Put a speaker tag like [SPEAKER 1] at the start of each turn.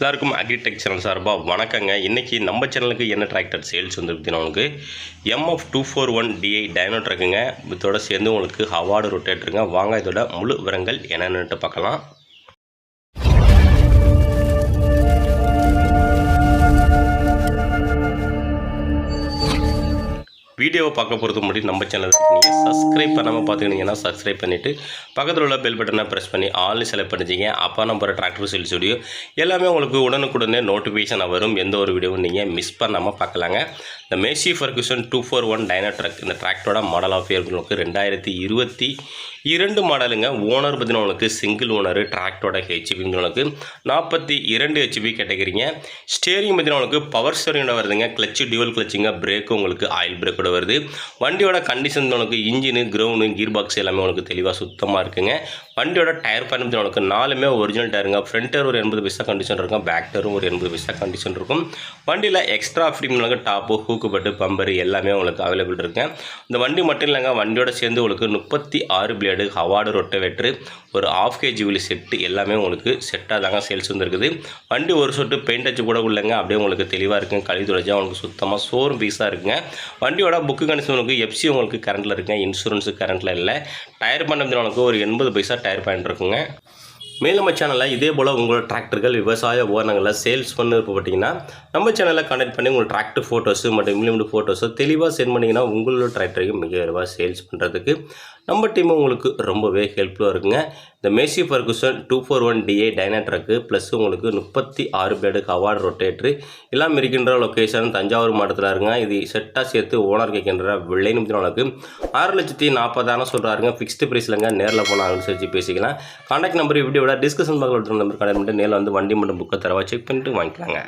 [SPEAKER 1] எல்லாருக்கும் agritech channel சார்பாக வணக்கங்க. இன்றைக்கி நம்ம சேனலுக்கு என்ன டிராக்டர் சேல்ஸ் வந்து பார்த்தீங்கன்னா உங்களுக்கு MF 241 DI டைனோ ட்ரக்குங்க. இதோட சேர்ந்து உங்களுக்கு ஹவார்டு ரொட்டேட்டருங்க. வாங்க இதோட முழு விவரங்கள் என்னென்னுட்டு பார்க்கலாம். வீடியோவை பார்க்க போகிறது முன்னாடி நம்ம சேனலுக்கு நீங்கள் சப்ஸ்கிரைப் பண்ணாமல் பார்த்துக்கிட்டிங்கன்னா சப்ஸ்கிரைப் பண்ணிவிட்டு பக்கத்தில் உள்ள பெல் பட்டனை ப்ரெஸ் பண்ணி ஆல்னு செலக்ட் பண்ணிச்சிங்க. அப்போ நம்ம போகிற டிராக்டர் சேல்ஸ் வீடியோ எல்லாமே உங்களுக்கு உடனுக்குடனே நோட்டிஃபிகேஷன் வரும். எந்த ஒரு வீடியோவும் நீங்கள் மிஸ் பண்ணாமல் பார்க்கலாங்க. இந்த மேசி ஃபர்குசன் 241 டைனோ ட்ரக் இந்த டிராக்டரோட மாடல் ஆஃப் இயர் உங்களுக்கு 2022 மாடலுங்க. ஓனர் பார்த்தீங்கன்னா உங்களுக்கு சிங்கிள் ஓனர். டிராக்டரோட ஹெச்பி உங்களுக்கு 42 ஹெச்பி கேட்டகரிங்க. ஸ்டேரிங் பார்த்தீங்கன்னா உங்களுக்கு பவர் ஸ்டேரிங்கோட வருதுங்க. கிளச்சு டியூவல் கிளச்சுங்க. பிரேக்கு உங்களுக்கு ஆயில் பிரேக்கோட வருது. வண்டியோட கண்டிஷன் உங்களுக்கு இன்ஜினு கிரவுண்டு கீர் பாக்ஸ் எல்லாமே உங்களுக்கு தெளிவாக சுத்தமாக இருக்குங்க. வண்டியோட டயர் பயணம் உங்களுக்கு 4மே ஒரிஜினல் டயருங்க. ஃப்ரண்ட் டயர் ஒரு 80 பைசா கண்டிஷன் இருக்கும். பேக் டயரும் ஒரு 80 பைசா கண்டிஷன் இருக்கும். வண்டியில் எக்ஸ்ட்ரா ஃப்ரீம் டாப்பு ஹூக்கு பட்டு பம்பர் எல்லாமே உங்களுக்கு அவைலபிள் இருக்குங்க. இந்த வண்டி மட்டும் இல்லைங்க, வண்டியோட சேர்ந்து உங்களுக்கு 36 பிளேடு ஹவார்டு ரொட்டவேட்ரு ஒரு ½ kg வீல் செட்டு எல்லாமே உங்களுக்கு செட்டாக தாங்க சேல்ஸ் வந்துருக்குது. வண்டி ஒரு சொட்டு பெயிண்ட் அச்சு கூட இல்லைங்க, அப்படியே உங்களுக்கு தெளிவாக இருக்குங்க. கழுவி தொலைச்சா உங்களுக்கு சுத்தமாக சோறு பீஸாக இருக்குங்க. வண்டியோட புக்கு கண்டிஷன் உங்களுக்கு எஃப்சி உங்களுக்கு கரண்ட்டில் இருக்குங்க. இன்சூரன்ஸு கரண்ட்டில் இல்லை. டயர் பாயிண்ட் உங்களுக்கு ஒரு 80 பைசா டயர் பாயிண்ட் இருக்குங்க. மேலும் நம்ம சேனலில் இதே போல் உங்களோட டிராக்டர்கள் விவசாய உபகரணங்களை சேல்ஸ் பண்ண விருப்பப்பட்டீங்கன்னா நம்ம சேனலில் கான்டெக்ட் பண்ணி உங்கள் டிராக்டர் ஃபோட்டோஸு மற்றும் இம்ப்ளிமெண்ட் ஃபோட்டோஸை தெளிவாக சென்ட் பண்ணிங்கன்னா உங்களோட டிராக்டருக்கு மிக விரைவாக சேல்ஸ் பண்ணுறதுக்கு நம்ம டீமும் உங்களுக்கு ரொம்பவே ஹெல்ப்ஃபுல்லாக இருக்குங்க. இந்த Massey Ferguson 241 DI Dynatrack plus உங்களுக்கு 36 பிளேடு ஹவார்டு ரொட்டேட்ரு எல்லாம் இருக்கின்ற லொக்கேஷன் தஞ்சாவூர் மாவட்டத்தில் இருங்க. இது செட்டாக சேர்த்து ஓனர் கேட்கின்ற விலைன்னு உங்களுக்கு 6,40,000 சொல்கிறாருங்க. ஃபிக்ஸ்டு ப்ரைஸ்லங்க. நேரில் போனால் அனுசரித்து பேசிக்கலாம். கான்டாக்ட் நம்பர் வீடியோட டிஸ்கஷன் பாக்ஸில் நம்பர் கான்டாக்ட் பண்ணிட்டு நேரில் வந்து வண்டி மட்டும் புக்கை தரவா செக் பண்ணிட்டு வாங்கிக்கலாங்க.